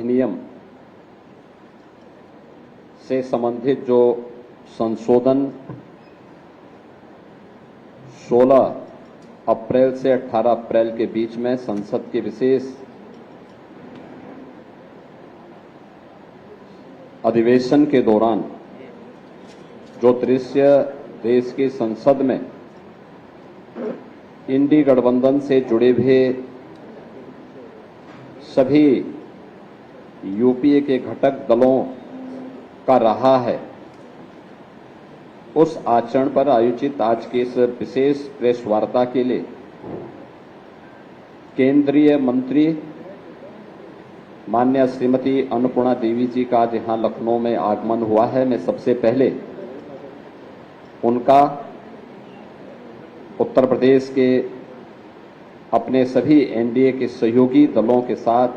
अधिनियम से संबंधित जो संशोधन 16 अप्रैल से 18 अप्रैल के बीच में संसद के विशेष अधिवेशन के दौरान जो दृश्य देश की संसद में इंडी गठबंधन से जुड़े हुए सभी यूपीए के घटक दलों का रहा है, उस आचरण पर आयोजित आज के इस विशेष प्रेस वार्ता के लिए केंद्रीय मंत्री माननीय श्रीमती अन्नपूर्णा देवी जी का आज यहां लखनऊ में आगमन हुआ है। मैं सबसे पहले उनका उत्तर प्रदेश के अपने सभी एनडीए के सहयोगी दलों के साथ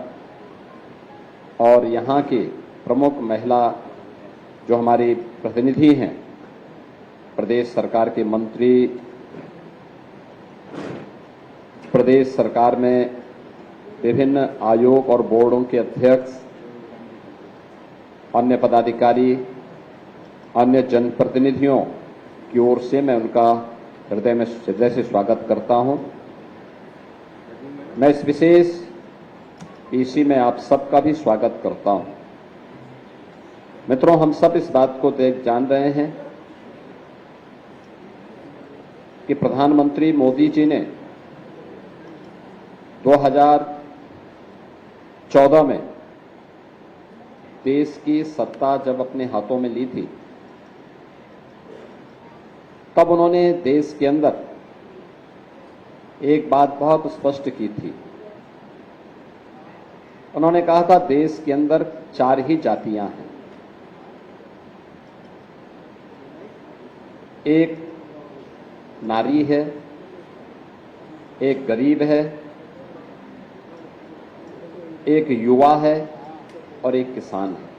और यहां के प्रमुख महिला जो हमारी प्रतिनिधि हैं, प्रदेश सरकार के मंत्री, प्रदेश सरकार में विभिन्न आयोग और बोर्डों के अध्यक्ष, अन्य पदाधिकारी, अन्य जनप्रतिनिधियों की ओर से मैं उनका हृदय से स्वागत करता हूं। मैं इस विशेष पीसी में आप सबका भी स्वागत करता हूं। मित्रों, हम सब इस बात को जान रहे हैं कि प्रधानमंत्री मोदी जी ने 2014 में देश की सत्ता जब अपने हाथों में ली थी, तब उन्होंने देश के अंदर एक बात बहुत स्पष्ट की थी। उन्होंने कहा था देश के अंदर 4 ही जातियां हैं, एक नारी है, एक गरीब है, एक युवा है और एक किसान है।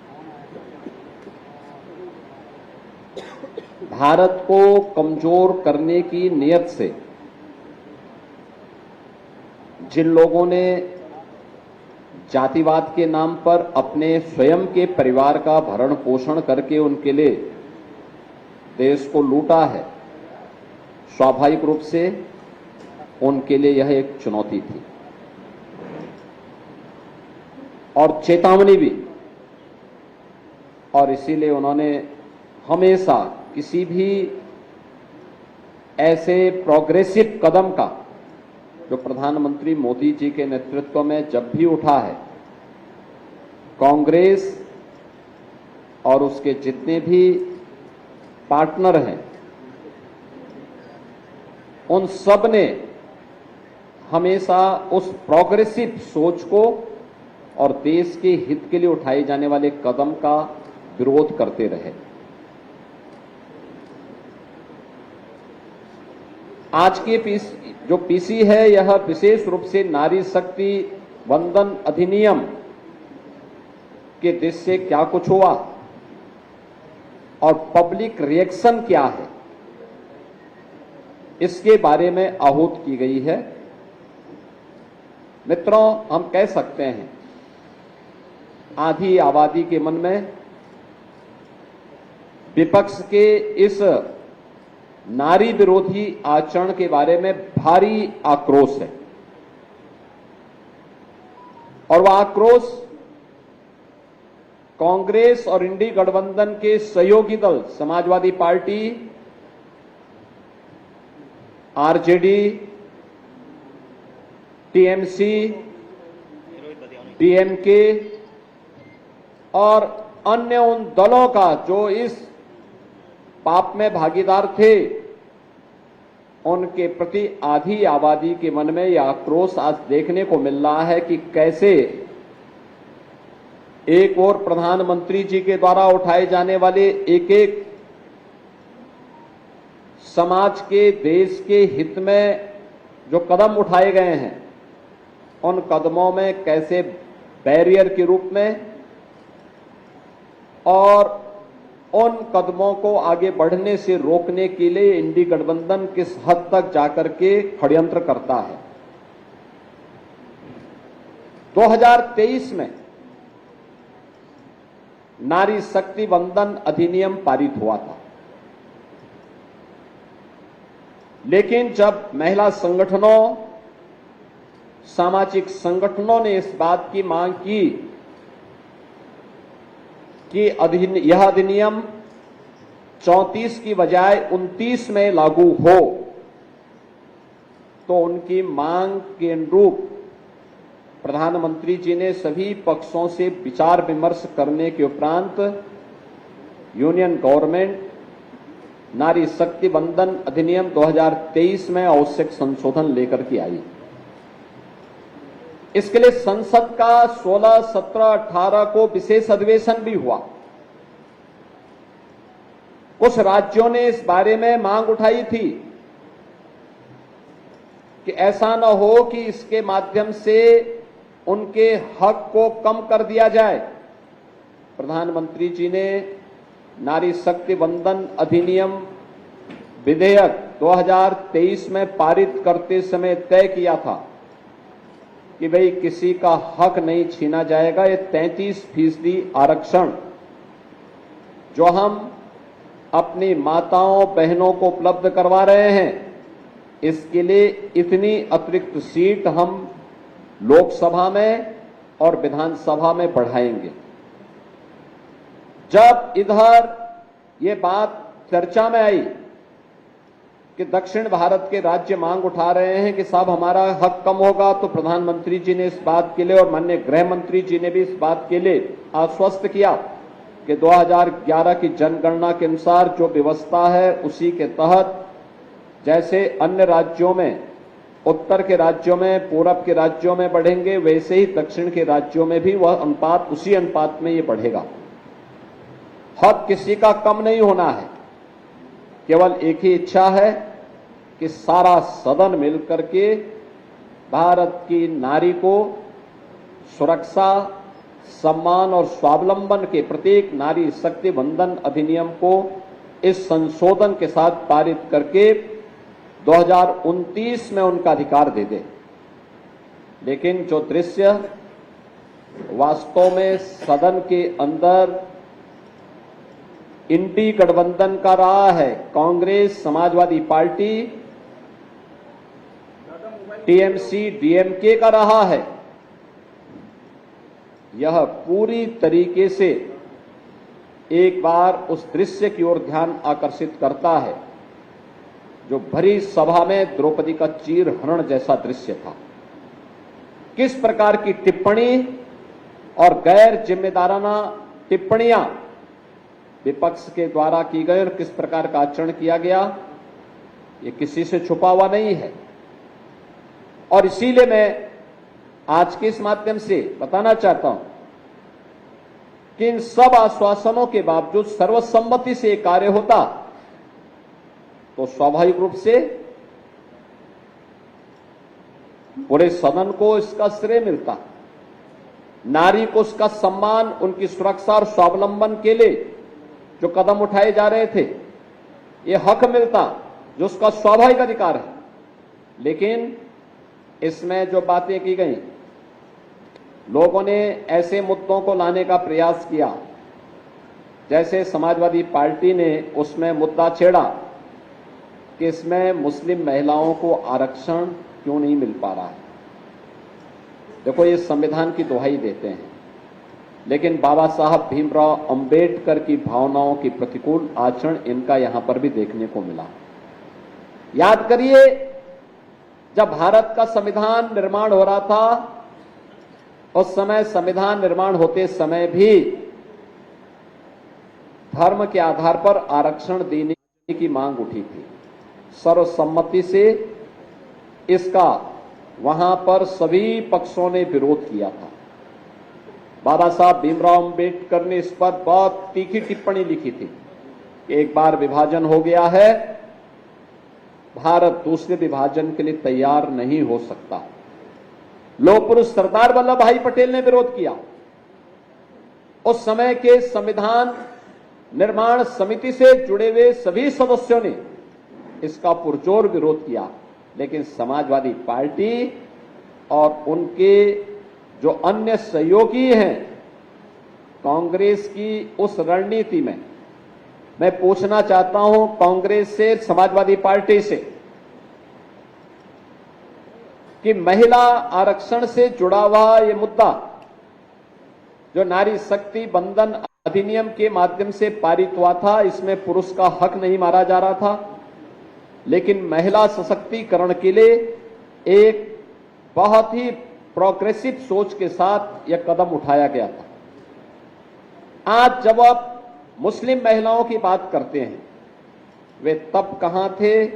भारत को कमजोर करने की नीयत से जिन लोगों ने जातिवाद के नाम पर अपने स्वयं के परिवार का भरण पोषण करके उनके लिए देश को लूटा है, स्वाभाविक रूप से उनके लिए यह एक चुनौती थी और चेतावनी भी। और इसीलिए उन्होंने हमेशा किसी भी ऐसे प्रोग्रेसिव कदम का जो प्रधानमंत्री मोदी जी के नेतृत्व में जब भी उठा है, कांग्रेस और उसके जितने भी पार्टनर हैं, उन सब ने हमेशा उस प्रोग्रेसिव सोच को और देश के हित के लिए उठाए जाने वाले कदम का विरोध करते रहे। आज के जो पीसी है, यह विशेष रूप से नारी शक्ति वंदन अधिनियम के दृष्टि से क्या कुछ हुआ और पब्लिक रिएक्शन क्या है, इसके बारे में आहूत की गई है। मित्रों, हम कह सकते हैं आधी आबादी के मन में विपक्ष के इस नारी विरोधी आचरण के बारे में भारी आक्रोश है और वह आक्रोश कांग्रेस और इंडी गठबंधन के सहयोगी दल Samajwadi party, RJD, TMC, DMK और अन्य उन दलों का जो इस पाप में भागीदार थे, उनके प्रति आधी आबादी के मन में यह आक्रोश आज देखने को मिल रहा है कि कैसे एक और प्रधानमंत्री जी के द्वारा उठाए जाने वाले एक एक समाज के, देश के हित में जो कदम उठाए गए हैं, उन कदमों में कैसे बैरियर के रूप में और उन कदमों को आगे बढ़ने से रोकने के लिए इंडी गठबंधन किस हद तक जाकर के षड्यंत्र करता है। 2023 में नारी शक्ति वंदन अधिनियम पारित हुआ था। लेकिन जब महिला संगठनों, सामाजिक संगठनों ने इस बात की मांग की कि यह अधिनियम 34 की बजाय 29 में लागू हो, तो उनकी मांग के अनुरूप प्रधानमंत्री जी ने सभी पक्षों से विचार विमर्श करने के उपरांत यूनियन गवर्नमेंट नारी शक्ति वंदन अधिनियम 2023 में आवश्यक संशोधन लेकर के आई। इसके लिए संसद का 16, 17, 18 को विशेष अधिवेशन भी हुआ। कुछ राज्यों ने इस बारे में मांग उठाई थी कि ऐसा न हो कि इसके माध्यम से उनके हक को कम कर दिया जाए। प्रधानमंत्री जी ने नारी शक्ति वंदन अधिनियम विधेयक 2023 में पारित करते समय तय किया था कि भाई किसी का हक नहीं छीना जाएगा। ये 33% आरक्षण जो हम अपनी माताओं बहनों को उपलब्ध करवा रहे हैं, इसके लिए इतनी अतिरिक्त सीट हम लोकसभा में और विधानसभा में बढ़ाएंगे। जब इधर ये बात चर्चा में आई कि दक्षिण भारत के राज्य मांग उठा रहे हैं कि साहब हमारा हक कम होगा, तो प्रधानमंत्री जी ने इस बात के लिए और माननीय गृह मंत्री जी ने भी इस बात के लिए आश्वस्त किया कि 2011 की जनगणना के अनुसार जो व्यवस्था है उसी के तहत जैसे अन्य राज्यों में, उत्तर के राज्यों में, पूरब के राज्यों में बढ़ेंगे, वैसे ही दक्षिण के राज्यों में भी वह अनुपात, उसी अनुपात में ये बढ़ेगा। हक किसी का कम नहीं होना है। केवल एक ही इच्छा है कि सारा सदन मिलकर के भारत की नारी को सुरक्षा, सम्मान और स्वावलंबन के प्रत्येक नारी शक्ति वंदन अधिनियम को इस संशोधन के साथ पारित करके 2029 में उनका अधिकार दे दे। लेकिन जो दृश्य वास्तव में सदन के अंदर इंडी गठबंधन का रहा है, Congress, Samajwadi party, TMC, DMK का रहा है, यह पूरी तरीके से एक बार उस दृश्य की ओर ध्यान आकर्षित करता है जो भरी सभा में द्रौपदी का चीरहरण जैसा दृश्य था। किस प्रकार की टिप्पणी और गैर जिम्मेदाराना टिप्पणियां विपक्ष के द्वारा की गई और किस प्रकार का आचरण किया गया, ये किसी से छुपा हुआ नहीं है। और इसीलिए मैं आज के इस माध्यम से बताना चाहता हूं कि इन सब आश्वासनों के बावजूद सर्वसम्मति से कार्य होता तो स्वाभाविक रूप से पूरे सदन को इसका श्रेय मिलता, नारी को उसका सम्मान, उनकी सुरक्षा और स्वावलंबन के लिए जो कदम उठाए जा रहे थे ये हक मिलता जो उसका स्वाभाविक अधिकार है। लेकिन इसमें जो बातें की गई, लोगों ने ऐसे मुद्दों को लाने का प्रयास किया, जैसे समाजवादी पार्टी ने उसमें मुद्दा छेड़ा कि इसमें मुस्लिम महिलाओं को आरक्षण क्यों नहीं मिल पा रहा है। देखो, ये संविधान की दुहाई देते हैं, लेकिन बाबा साहब भीमराव अंबेडकर की भावनाओं की प्रतिकूल आचरण इनका यहां पर भी देखने को मिला। याद करिए, जब भारत का संविधान निर्माण हो रहा था, उस समय संविधान निर्माण होते समय भी धर्म के आधार पर आरक्षण देने की मांग उठी थी। सर्वसम्मति से इसका वहां पर सभी पक्षों ने विरोध किया था। बाबा साहब भीमराव अंबेडकर ने इस पर बहुत तीखी टिप्पणी लिखी थी। एक बार विभाजन हो गया है, भारत दूसरे विभाजन के लिए तैयार नहीं हो सकता। लोक पुरुष सरदार वल्लभ भाई पटेल ने विरोध किया। उस समय के संविधान निर्माण समिति से जुड़े हुए सभी सदस्यों ने इसका पुरजोर विरोध किया, लेकिन समाजवादी पार्टी और उनके जो अन्य सहयोगी हैं कांग्रेस की उस रणनीति में मैं पूछना चाहता हूं कांग्रेस से, समाजवादी पार्टी से, कि महिला आरक्षण से जुड़ा हुआ ये मुद्दा जो नारी शक्ति बंधन अधिनियम के माध्यम से पारित हुआ था, इसमें पुरुष का हक नहीं मारा जा रहा था, लेकिन महिला सशक्तिकरण के लिए एक बहुत ही प्रोग्रेसिव सोच के साथ यह कदम उठाया गया था। आज जब आप मुस्लिम महिलाओं की बात करते हैं, वे तब कहां थे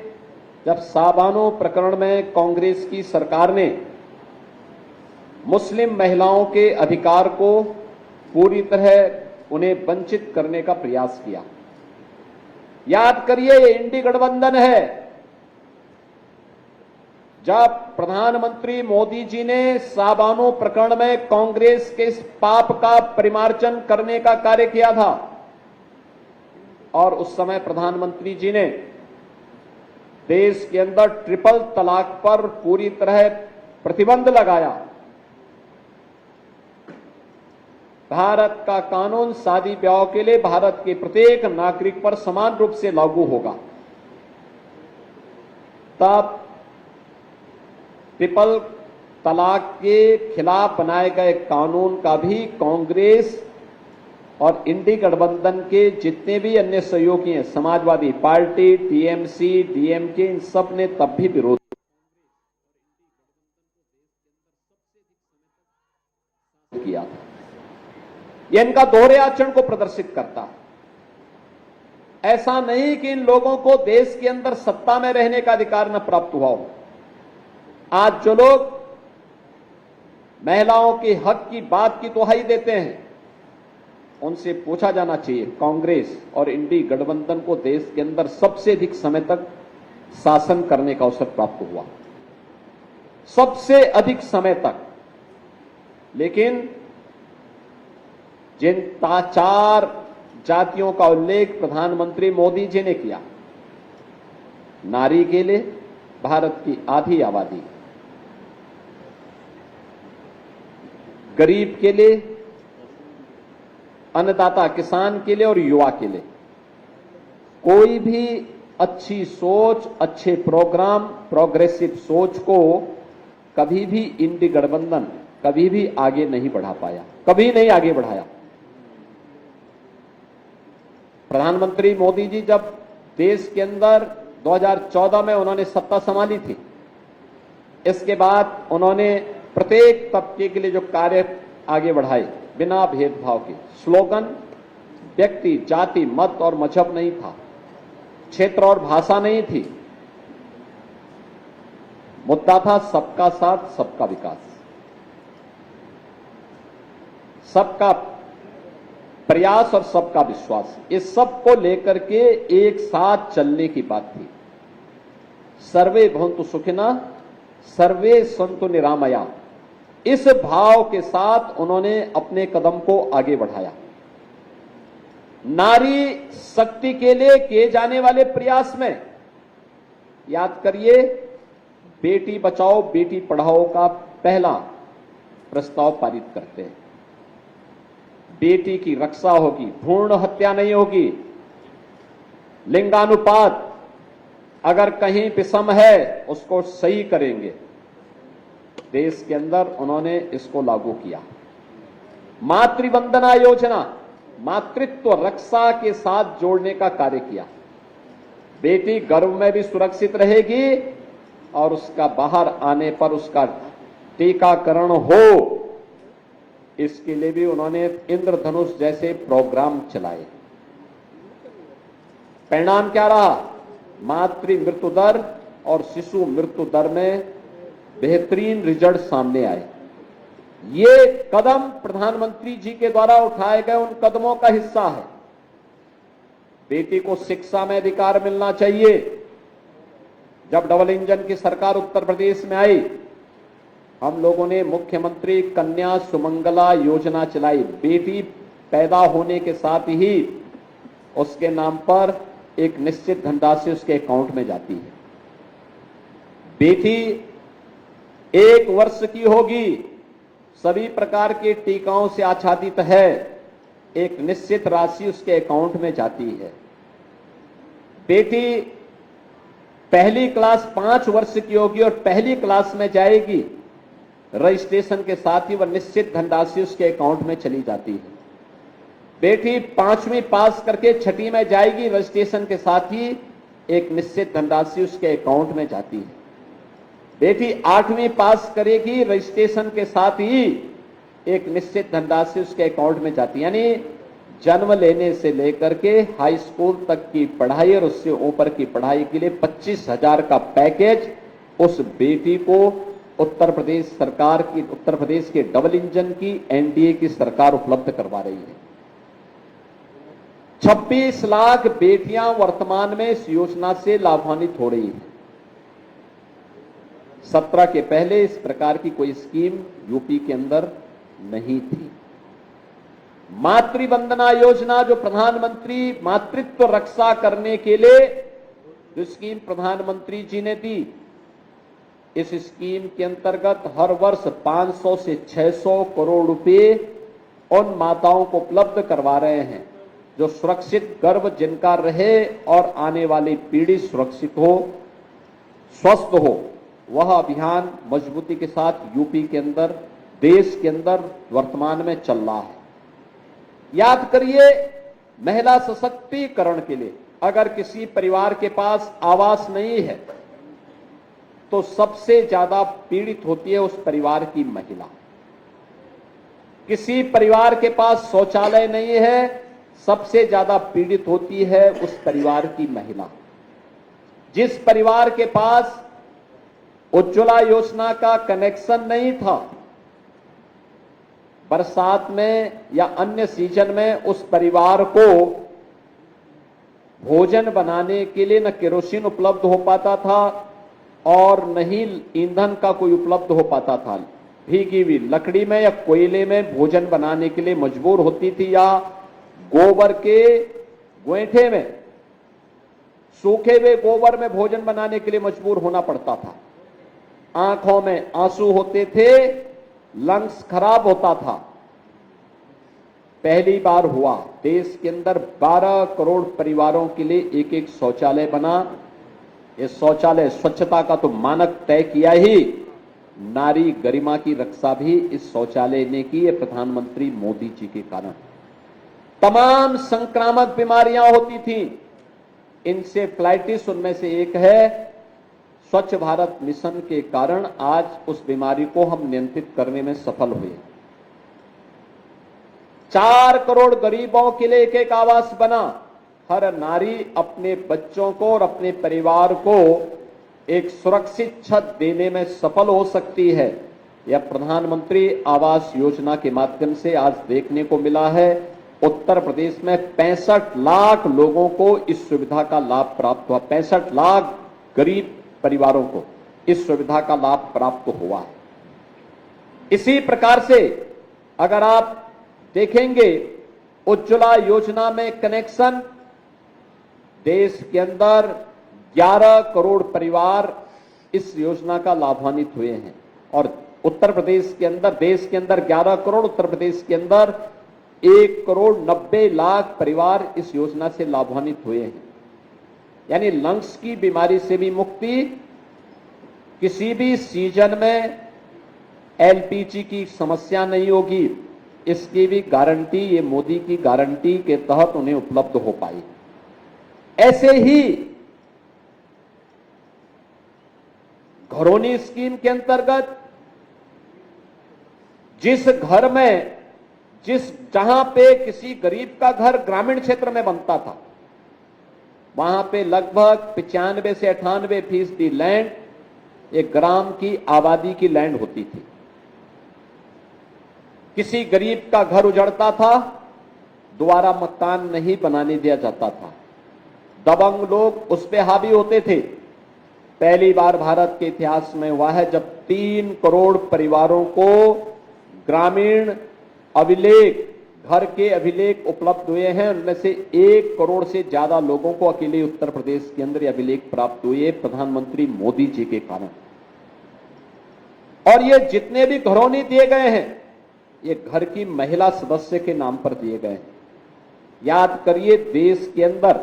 जब साबानो प्रकरण में कांग्रेस की सरकार ने मुस्लिम महिलाओं के अधिकार को पूरी तरह उन्हें वंचित करने का प्रयास किया। याद करिए, ये इंडी गठबंधन है। जब प्रधानमंत्री मोदी जी ने साबानो प्रकरण में कांग्रेस के इस पाप का परिमार्जन करने का कार्य किया था और उस समय प्रधानमंत्री जी ने देश के अंदर ट्रिपल तलाक पर पूरी तरह प्रतिबंध लगाया। भारत का कानून शादी ब्याह के लिए भारत के प्रत्येक नागरिक पर समान रूप से लागू होगा। तब ट्रिपल तलाक के खिलाफ बनाए गए कानून का भी कांग्रेस और इंडी गठबंधन के जितने भी अन्य सहयोगी हैं, समाजवादी पार्टी, टीएमसी, डीएमके, इन सब ने तब भी विरोध किया था। यह इनका दोहरे आचरण को प्रदर्शित करता है। ऐसा नहीं कि इन लोगों को देश के अंदर सत्ता में रहने का अधिकार न प्राप्त हुआ हो। आज जो लोग महिलाओं के हक की बात की दुहाई देते हैं, उनसे पूछा जाना चाहिए, कांग्रेस और इंडी गठबंधन को देश के अंदर सबसे अधिक समय तक शासन करने का अवसर प्राप्त हुआ, सबसे अधिक समय तक। लेकिन जिन चार जातियों का उल्लेख प्रधानमंत्री मोदी जी ने किया, नारी के लिए भारत की आधी आबादी, गरीब के लिए, अन्नदाता किसान के लिए और युवा के लिए, कोई भी अच्छी सोच, अच्छे प्रोग्राम, प्रोग्रेसिव सोच को कभी भी इंडी गठबंधन कभी भी आगे नहीं बढ़ा पाया, कभी नहीं आगे बढ़ाया। प्रधानमंत्री मोदी जी जब देश के अंदर 2014 में उन्होंने सत्ता संभाली थी, इसके बाद उन्होंने प्रत्येक तबके के लिए जो कार्य आगे बढ़ाए, बिना भेदभाव के, स्लोगन व्यक्ति, जाति, मत और मजहब नहीं था, क्षेत्र और भाषा नहीं थी, मुद्दा था सबका साथ, सबका विकास, सबका प्रयास और सबका विश्वास। इस सब को लेकर के एक साथ चलने की बात थी। सर्वे भवन्तु सुखिनः, सर्वे सन्तु निरामया, इस भाव के साथ उन्होंने अपने कदम को आगे बढ़ाया। नारी शक्ति के लिए किए जाने वाले प्रयास में याद करिए, बेटी बचाओ बेटी पढ़ाओ का पहला प्रस्ताव पारित करते हैं। बेटी की रक्षा होगी, भ्रूण हत्या नहीं होगी, लिंगानुपात अगर कहीं विषम है उसको सही करेंगे। देश के अंदर उन्होंने इसको लागू किया। मातृवंदना योजना, मातृत्व रक्षा के साथ जोड़ने का कार्य किया। बेटी गर्भ में भी सुरक्षित रहेगी और उसका बाहर आने पर उसका टीकाकरण हो, इसके लिए भी उन्होंने इंद्रधनुष जैसे प्रोग्राम चलाए। परिणाम क्या रहा? मातृ मृत्यु दर और शिशु मृत्यु दर में बेहतरीन रिजल्ट सामने आए। ये कदम प्रधानमंत्री जी के द्वारा उठाए गए उन कदमों का हिस्सा है। बेटी को शिक्षा में अधिकार मिलना चाहिए। जब डबल इंजन की सरकार उत्तर प्रदेश में आई, हम लोगों ने मुख्यमंत्री कन्या सुमंगला योजना चलाई। बेटी पैदा होने के साथ ही उसके नाम पर एक निश्चित धनराशि उसके अकाउंट में जाती है। बेटी 1 वर्ष की होगी, सभी प्रकार के टीकाओं से आच्छादित है, एक निश्चित राशि उसके अकाउंट में जाती है। बेटी पहली क्लास 5 वर्ष की होगी और पहली क्लास में जाएगी, रजिस्ट्रेशन के साथ ही वह निश्चित धनराशि उसके अकाउंट में चली जाती है। बेटी 5वीं पास करके 6ठी में जाएगी, रजिस्ट्रेशन के साथ ही एक निश्चित धनराशि उसके अकाउंट में जाती है। बेटी 8वीं पास करेगी, रजिस्ट्रेशन के साथ ही एक निश्चित धनराशि उसके अकाउंट में जाती है। यानी जन्म लेने से लेकर के हाई स्कूल तक की पढ़ाई और उससे ऊपर की पढ़ाई के लिए 25,000 का पैकेज उस बेटी को उत्तर प्रदेश सरकार की, उत्तर प्रदेश के डबल इंजन की एनडीए की सरकार उपलब्ध करवा रही है। 26 लाख बेटियां वर्तमान में इस योजना से लाभान्वित हो रही हैं। 17 के पहले इस प्रकार की कोई स्कीम यूपी के अंदर नहीं थी। मातृवंदना योजना, जो प्रधानमंत्री मातृत्व रक्षा करने के लिए जो स्कीम प्रधानमंत्री जी ने दी, इस स्कीम के अंतर्गत हर वर्ष 500 से 600 करोड़ रुपए उन माताओं को उपलब्ध करवा रहे हैं जो सुरक्षित गर्भ जिनका रहे और आने वाली पीढ़ी सुरक्षित हो, स्वस्थ हो। वह अभियान मजबूती के साथ यूपी के अंदर, देश के अंदर वर्तमान में चल रहा है। याद करिए, महिला सशक्तिकरण के लिए अगर किसी परिवार के पास आवास नहीं है तो सबसे ज्यादा पीड़ित होती है उस परिवार की महिला। किसी परिवार के पास शौचालय नहीं है, सबसे ज्यादा पीड़ित होती है उस परिवार की महिला। जिस परिवार के पास उज्ज्वला योजना का कनेक्शन नहीं था, बरसात में या अन्य सीजन में उस परिवार को भोजन बनाने के लिए न केरोसिन उपलब्ध हो पाता था और न ही ईंधन का कोई उपलब्ध हो पाता था। भीगी हुई लकड़ी में या कोयले में भोजन बनाने के लिए मजबूर होती थी, या गोबर के गोईठे में, सूखे हुए गोबर में भोजन बनाने के लिए मजबूर होना पड़ता था। आंखों में आंसू होते थे, लंग्स खराब होता था। पहली बार हुआ देश के अंदर 12 करोड़ परिवारों के लिए एक एक शौचालय बना। इस शौचालय स्वच्छता का तो मानक तय किया ही, नारी गरिमा की रक्षा भी इस शौचालय ने की है प्रधानमंत्री मोदी जी के कारण। तमाम संक्रामक बीमारियां होती थी, इंसेफ्लाइटिस उनमें से एक है। स्वच्छ भारत मिशन के कारण आज उस बीमारी को हम नियंत्रित करने में सफल हुए। 4 करोड़ गरीबों के लिए एक एक आवास बना। हर नारी अपने बच्चों को और अपने परिवार को एक सुरक्षित छत देने में सफल हो सकती है। यह प्रधानमंत्री आवास योजना के माध्यम से आज देखने को मिला है। उत्तर प्रदेश में 65 लाख लोगों को इस सुविधा का लाभ प्राप्त हुआ। 65 लाख गरीब परिवारों को इस सुविधा का लाभ प्राप्त हुआ है। इसी प्रकार से अगर आप देखेंगे, उज्ज्वला योजना में कनेक्शन, देश के अंदर 11 करोड़ परिवार इस योजना का लाभान्वित हुए हैं और उत्तर प्रदेश के अंदर, देश के अंदर 11 करोड़, उत्तर प्रदेश के अंदर 1 करोड़ 90 लाख परिवार इस योजना से लाभान्वित हुए हैं। यानी लंग्स की बीमारी से भी मुक्ति, किसी भी सीजन में एलपीजी की समस्या नहीं होगी, इसकी भी गारंटी ये मोदी की गारंटी के तहत उन्हें उपलब्ध हो पाई। ऐसे ही घरौनी स्कीम के अंतर्गत जिस घर में, जहां पे किसी गरीब का घर ग्रामीण क्षेत्र में बनता था, वहां पे लगभग 95 से 98% लैंड एक ग्राम की आबादी की लैंड होती थी। किसी गरीब का घर उजड़ता था, दोबारा मकान नहीं बनाने दिया जाता था। दबंग लोग उस पे हावी होते थे। पहली बार भारत के इतिहास में हुआ है जब 3 करोड़ परिवारों को ग्रामीण अभिलेख, घर के अभिलेख उपलब्ध हुए हैं। उनमें से 1 करोड़ से ज्यादा लोगों को अकेले उत्तर प्रदेश के अंदर अभिलेख प्राप्त हुए प्रधानमंत्री मोदी जी के कारण। और ये जितने भी घरौनी दिए गए हैं, ये घर की महिला सदस्य के नाम पर दिए गए हैं। याद करिए, देश के अंदर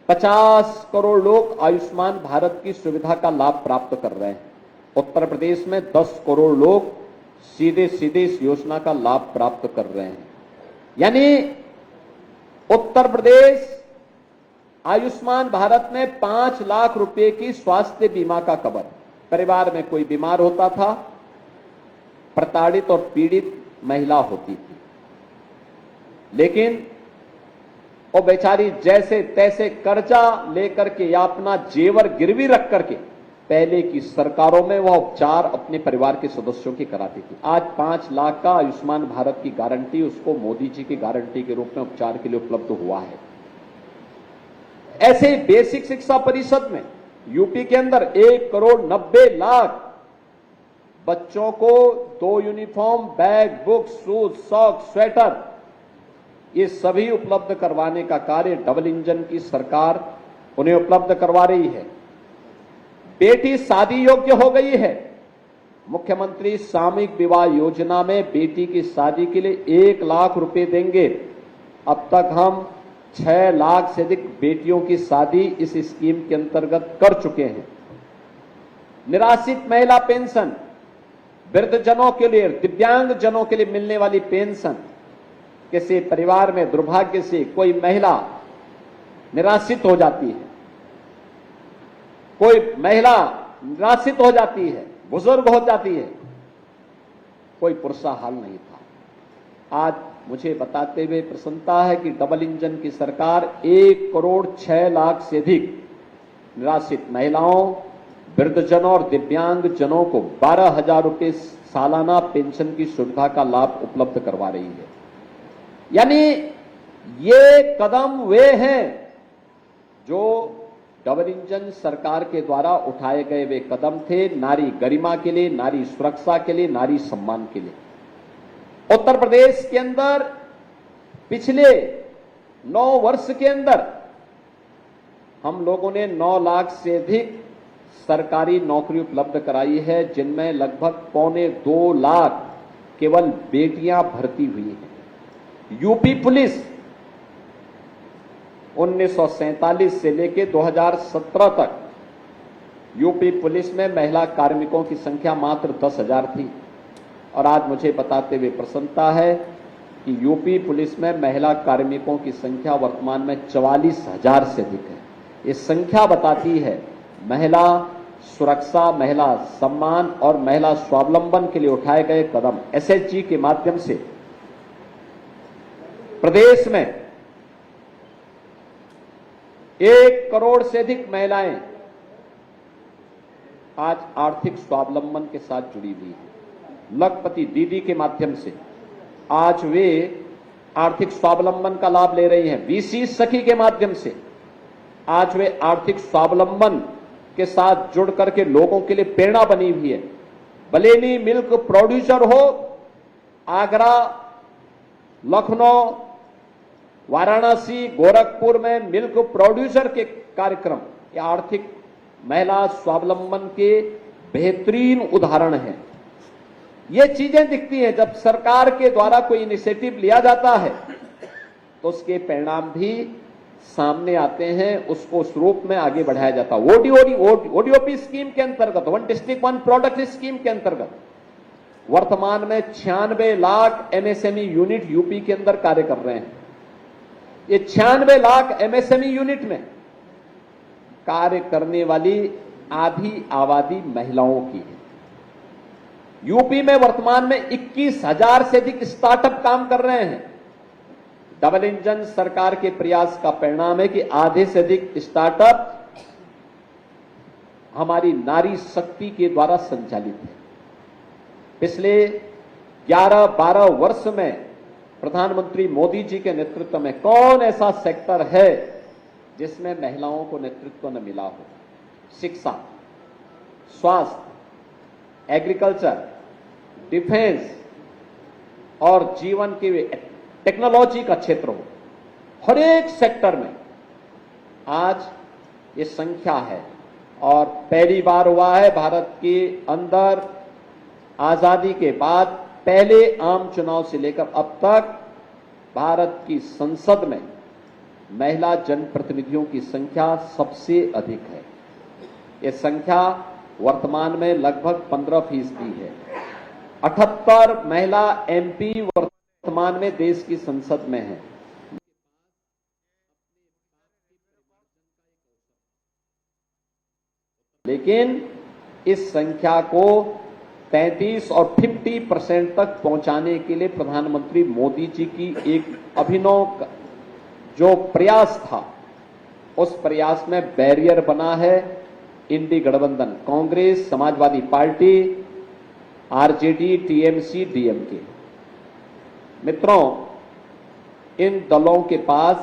50 करोड़ लोग आयुष्मान भारत की सुविधा का लाभ प्राप्त कर रहे हैं। उत्तर प्रदेश में 10 करोड़ लोग सीधे सीधे इस योजना का लाभ प्राप्त कर रहे हैं। यानी उत्तर प्रदेश आयुष्मान भारत में 5 लाख रुपए की स्वास्थ्य बीमा का कवर। परिवार में कोई बीमार होता था, प्रताड़ित और पीड़ित महिला होती थी, लेकिन वो बेचारी जैसे तैसे कर्जा लेकर के या अपना जेवर गिरवी रख करके पहले की सरकारों में वह उपचार अपने परिवार के सदस्यों की कराती थी। आज 5 लाख का आयुष्मान भारत की गारंटी उसको मोदी जी की गारंटी के रूप में उपचार के लिए उपलब्ध हुआ है। ऐसे बेसिक शिक्षा परिषद में यूपी के अंदर 1 करोड़ 90 लाख बच्चों को 2 uniform, bag, books, shoes, socks, sweater, ये सभी उपलब्ध करवाने का कार्य डबल इंजन की सरकार उन्हें उपलब्ध करवा रही है। बेटी शादी योग्य हो गई है। मुख्यमंत्री सामूहिक विवाह योजना में बेटी की शादी के लिए 1 लाख रुपए देंगे। अब तक हम 6 लाख से अधिक बेटियों की शादी इस स्कीम के अंतर्गत कर चुके हैं। निराश्रित महिला पेंशन, वृद्धजनों के लिए, दिव्यांग जनों के लिए मिलने वाली पेंशन, किसी परिवार में दुर्भाग्य से कोई महिला निराश्रित हो जाती है, कोई महिला निराश्रित हो जाती है, बुजुर्ग हो जाती है, कोई पुरसा हाल नहीं था। आज मुझे बताते हुए प्रसन्नता है कि डबल इंजन की सरकार 1 करोड़ 6 लाख से अधिक निराश्रित महिलाओं, वृद्धजनों और दिव्यांग जनों को 12,000 रुपए सालाना पेंशन की सुविधा का लाभ उपलब्ध करवा रही है। यानी ये कदम वे हैं जो डबल इंजन सरकार के द्वारा उठाए गए वे कदम थे नारी गरिमा के लिए, नारी सुरक्षा के लिए, नारी सम्मान के लिए। उत्तर प्रदेश के अंदर पिछले 9 वर्ष के अंदर हम लोगों ने 9 लाख से अधिक सरकारी नौकरी उपलब्ध कराई है, जिनमें लगभग 1.25 लाख केवल बेटियां भर्ती हुई हैं। यूपी पुलिस 1947 से लेकर 2017 तक यूपी पुलिस में महिला कार्मिकों की संख्या मात्र 10,000 थी, और आज मुझे बताते हुए प्रसन्नता है कि यूपी पुलिस में महिला कार्मिकों की संख्या वर्तमान में 44,000 से अधिक है। ये संख्या बताती है महिला सुरक्षा, महिला सम्मान और महिला स्वावलंबन के लिए उठाए गए कदम। एसएचजी के माध्यम से प्रदेश में 1 करोड़ से अधिक महिलाएं आज आर्थिक स्वावलंबन के साथ जुड़ी हुई हैं। लखपति दीदी के माध्यम से आज वे आर्थिक स्वावलंबन का लाभ ले रही हैं। वीसी सखी के माध्यम से आज वे आर्थिक स्वावलंबन के साथ जुड़ करके लोगों के लिए प्रेरणा बनी हुई है। बलेनी मिल्क प्रोड्यूसर हो, आगरा, लखनऊ, वाराणसी, गोरखपुर में मिल्क प्रोड्यूसर के कार्यक्रम ये आर्थिक महिला स्वावलंबन के बेहतरीन उदाहरण हैं। ये चीजें दिखती हैं जब सरकार के द्वारा कोई इनिशिएटिव लिया जाता है तो उसके परिणाम भी सामने आते हैं, उसको उस रूप में आगे बढ़ाया जाता है। ओडीओपी स्कीम के अंतर्गत, one district one product scheme के अंतर्गत वर्तमान में 96 लाख एमएसएमई यूनिट यूपी के अंदर कार्य कर रहे हैं। ये 96 लाख एमएसएमई यूनिट में कार्य करने वाली आधी आबादी महिलाओं की है। यूपी में वर्तमान में 21,000 से अधिक स्टार्टअप काम कर रहे हैं। डबल इंजन सरकार के प्रयास का परिणाम है कि आधे से अधिक स्टार्टअप हमारी नारी शक्ति के द्वारा संचालित है। पिछले 11-12 वर्ष में प्रधानमंत्री मोदी जी के नेतृत्व में कौन ऐसा सेक्टर है जिसमें महिलाओं को नेतृत्व न मिला हो? शिक्षा, स्वास्थ्य, एग्रीकल्चर, डिफेंस और जीवन के टेक्नोलॉजी का क्षेत्र हो, हर एक सेक्टर में आज ये संख्या है। और पहली बार हुआ है भारत के अंदर आजादी के बाद पहले आम चुनाव से लेकर अब तक भारत की संसद में महिला जनप्रतिनिधियों की संख्या सबसे अधिक है। ये संख्या वर्तमान में लगभग 15% है। 78 महिला एमपी वर्तमान में देश की संसद में है। लेकिन इस संख्या को 33 और 50% तक पहुंचाने के लिए प्रधानमंत्री मोदी जी की एक अभिनव जो प्रयास था, उस प्रयास में बैरियर बना है इंडी गठबंधन, Congress, Samajwadi party, RJD, TMC, DMK. मित्रों, इन दलों के पास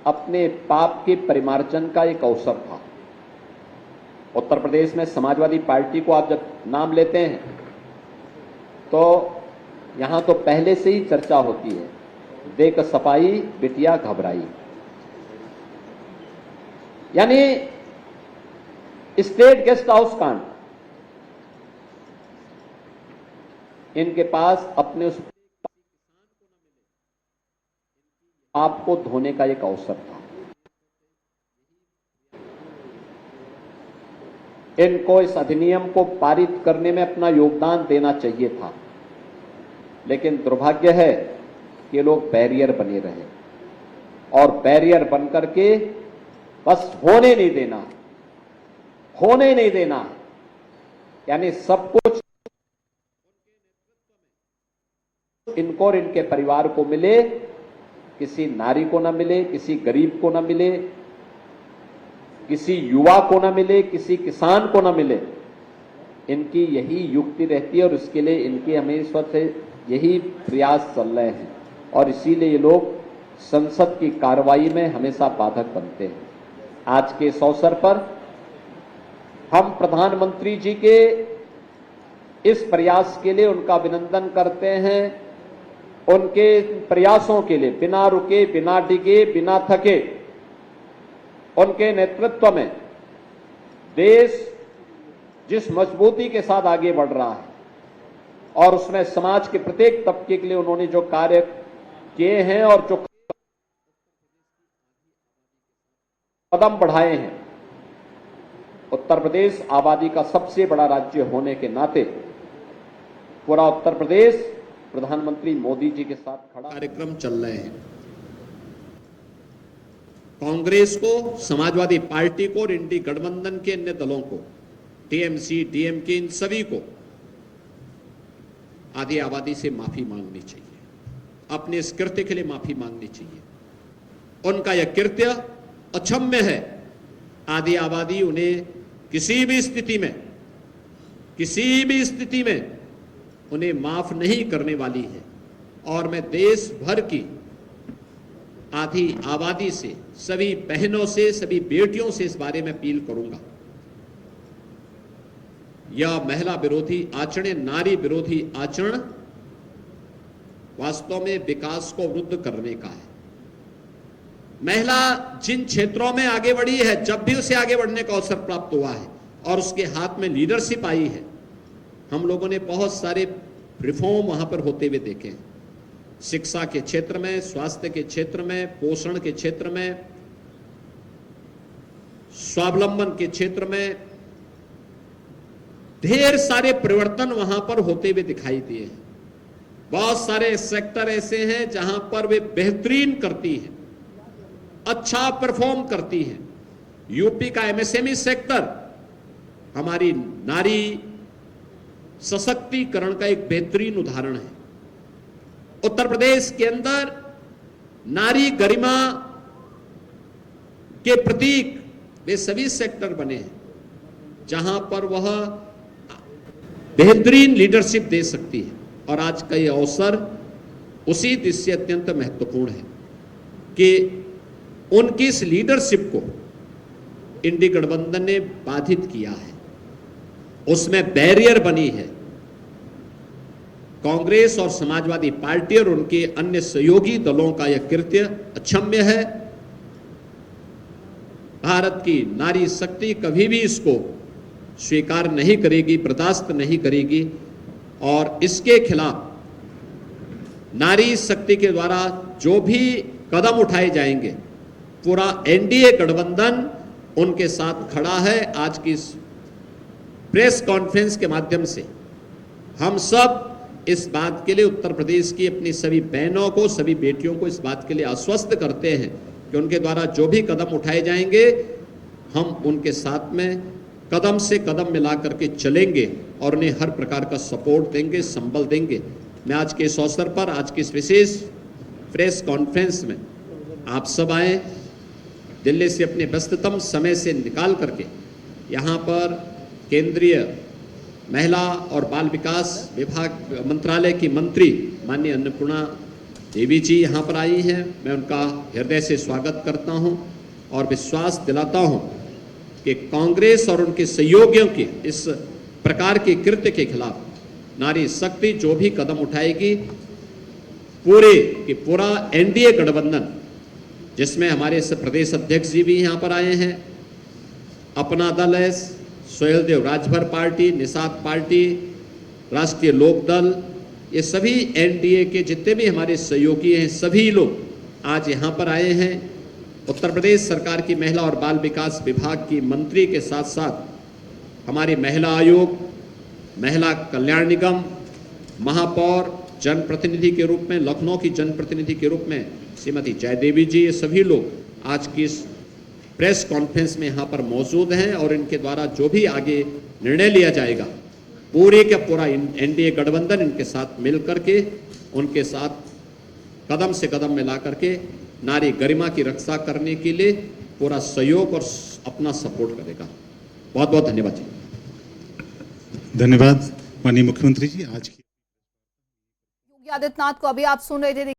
अपने पाप के परिमार्जन का एक अवसर था। उत्तर प्रदेश में समाजवादी पार्टी को आप जब नाम लेते हैं तो यहां तो पहले से ही चर्चा होती है, देख सपाई बिटिया घबराई। यानी स्टेट गेस्ट हाउस कांड, इनके पास अपने उस पाप को धोने का एक अवसर था। इनको इस अधिनियम को पारित करने में अपना योगदान देना चाहिए था, लेकिन दुर्भाग्य है कि लोग बैरियर बने रहे और बैरियर बनकर के बस होने नहीं देना, यानी सब कुछ इनको और इनके परिवार को मिले, किसी नारी को ना मिले, किसी गरीब को ना मिले, किसी युवा को ना मिले, किसी किसान को ना मिले। इनकी यही युक्ति रहती है और इसके लिए इनके हमेशा से यही प्रयास चल रहे हैं और इसीलिए ये लोग संसद की कार्रवाई में हमेशा बाधक बनते हैं। आज के इस अवसर पर हम प्रधानमंत्री जी के इस प्रयास के लिए उनका अभिनंदन करते हैं। उनके प्रयासों के लिए बिना रुके, बिना डिगे, बिना थके, उनके नेतृत्व में देश जिस मजबूती के साथ आगे बढ़ रहा है और उसमें समाज के प्रत्येक तबके के लिए उन्होंने जो कार्य किए हैं और जो कदम बढ़ाए हैं, उत्तर प्रदेश आबादी का सबसे बड़ा राज्य होने के नाते पूरा उत्तर प्रदेश प्रधानमंत्री मोदी जी के साथ खड़ा। कार्यक्रम चल रहे हैं। कांग्रेस को, समाजवादी पार्टी को और इंडी गठबंधन के अन्य दलों को, टीएमसी, डीएमके, इन सभी को आधी आबादी से माफी मांगनी चाहिए, अपने इस कृत्य के लिए माफी मांगनी चाहिए। उनका यह कृत्य अक्षम्य है। आधी आबादी उन्हें किसी भी स्थिति में उन्हें माफ नहीं करने वाली है और मैं देश भर की आधी आबादी से, सभी बहनों से, सभी बेटियों से इस बारे में अपील करूंगा। यह महिला विरोधी आचरण, नारी विरोधी आचरण वास्तव में विकास को अवरुद्ध करने का है। महिला जिन क्षेत्रों में आगे बढ़ी है, जब भी उसे आगे बढ़ने का अवसर प्राप्त हुआ है और उसके हाथ में लीडरशिप आई है, हम लोगों ने बहुत सारे रिफॉर्म वहां पर होते हुए देखे हैं। शिक्षा के क्षेत्र में, स्वास्थ्य के क्षेत्र में, पोषण के क्षेत्र में, स्वावलंबन के क्षेत्र में ढेर सारे परिवर्तन वहां पर होते हुए दिखाई दिए हैं। बहुत सारे सेक्टर ऐसे हैं जहां पर वे बेहतरीन करती हैं, अच्छा परफॉर्म करती हैं। यूपी का एमएसएमई सेक्टर हमारी नारी सशक्तिकरण का एक बेहतरीन उदाहरण है। उत्तर प्रदेश के अंदर नारी गरिमा के प्रतीक वे सभी सेक्टर बने हैं जहां पर वह बेहतरीन लीडरशिप दे सकती है। और आज का यह अवसर उसी दृष्टि से अत्यंत महत्वपूर्ण है कि उनकी इस लीडरशिप को इंडी गठबंधन ने बाधित किया है, उसमें बैरियर बनी है। कांग्रेस और समाजवादी पार्टी और उनके अन्य सहयोगी दलों का यह कृत्य अक्षम्य है। भारत की नारी शक्ति कभी भी इसको स्वीकार नहीं करेगी, बर्दाश्त नहीं करेगी और इसके खिलाफ नारी शक्ति के द्वारा जो भी कदम उठाए जाएंगे, पूरा एनडीए गठबंधन उनके साथ खड़ा है। आज की इस प्रेस कॉन्फ्रेंस के माध्यम से हम सब इस बात के लिए उत्तर प्रदेश की अपनी सभी बहनों को, सभी बेटियों को इस बात के लिए आश्वस्त करते हैं कि उनके द्वारा जो भी कदम उठाए जाएंगे, हम उनके साथ में कदम से कदम मिला करके चलेंगे और उन्हें हर प्रकार का सपोर्ट देंगे, संबल देंगे। मैं आज के इस अवसर पर, आज की इस विशेष प्रेस कॉन्फ्रेंस में आप सब आए, दिल्ली से अपने व्यस्ततम समय से निकाल करके यहाँ पर केंद्रीय महिला और बाल विकास विभाग मंत्रालय की मंत्री माननीय अन्नपूर्णा देवी जी यहाँ पर आई हैं। मैं उनका हृदय से स्वागत करता हूँ और विश्वास दिलाता हूँ कि कांग्रेस और उनके सहयोगियों के इस प्रकार के कृत्य के खिलाफ नारी शक्ति जो भी कदम उठाएगी, पूरा एनडीए गठबंधन, जिसमें हमारे प्रदेश अध्यक्ष जी भी यहाँ पर आए हैं, अपना दल है, सोहेलदेव राजभर पार्टी, निषाद पार्टी, राष्ट्रीय लोक दल, ये सभी एनडीए के जितने भी हमारे सहयोगी हैं, सभी लोग आज यहाँ पर आए हैं। उत्तर प्रदेश सरकार की महिला और बाल विकास विभाग की मंत्री के साथ साथ हमारी महिला आयोग, महिला कल्याण निगम, महापौर, जनप्रतिनिधि के रूप में, लखनऊ की जनप्रतिनिधि के रूप में श्रीमती जयदेवी जी, ये सभी लोग आज की इस प्रेस कॉन्फ्रेंस में यहाँ पर मौजूद हैं और इनके द्वारा जो भी आगे निर्णय लिया जाएगा, पूरे का पूरा एनडीए गठबंधन इनके साथ मिल करके, उनके साथ कदम से कदम मिला करके नारी गरिमा की रक्षा करने के लिए पूरा सहयोग और अपना सपोर्ट करेगा। बहुत बहुत धन्यवाद जी। धन्यवाद माननीय मुख्यमंत्री जी। आज की योगी आदित्यनाथ को अभी आप सुन रहे थे।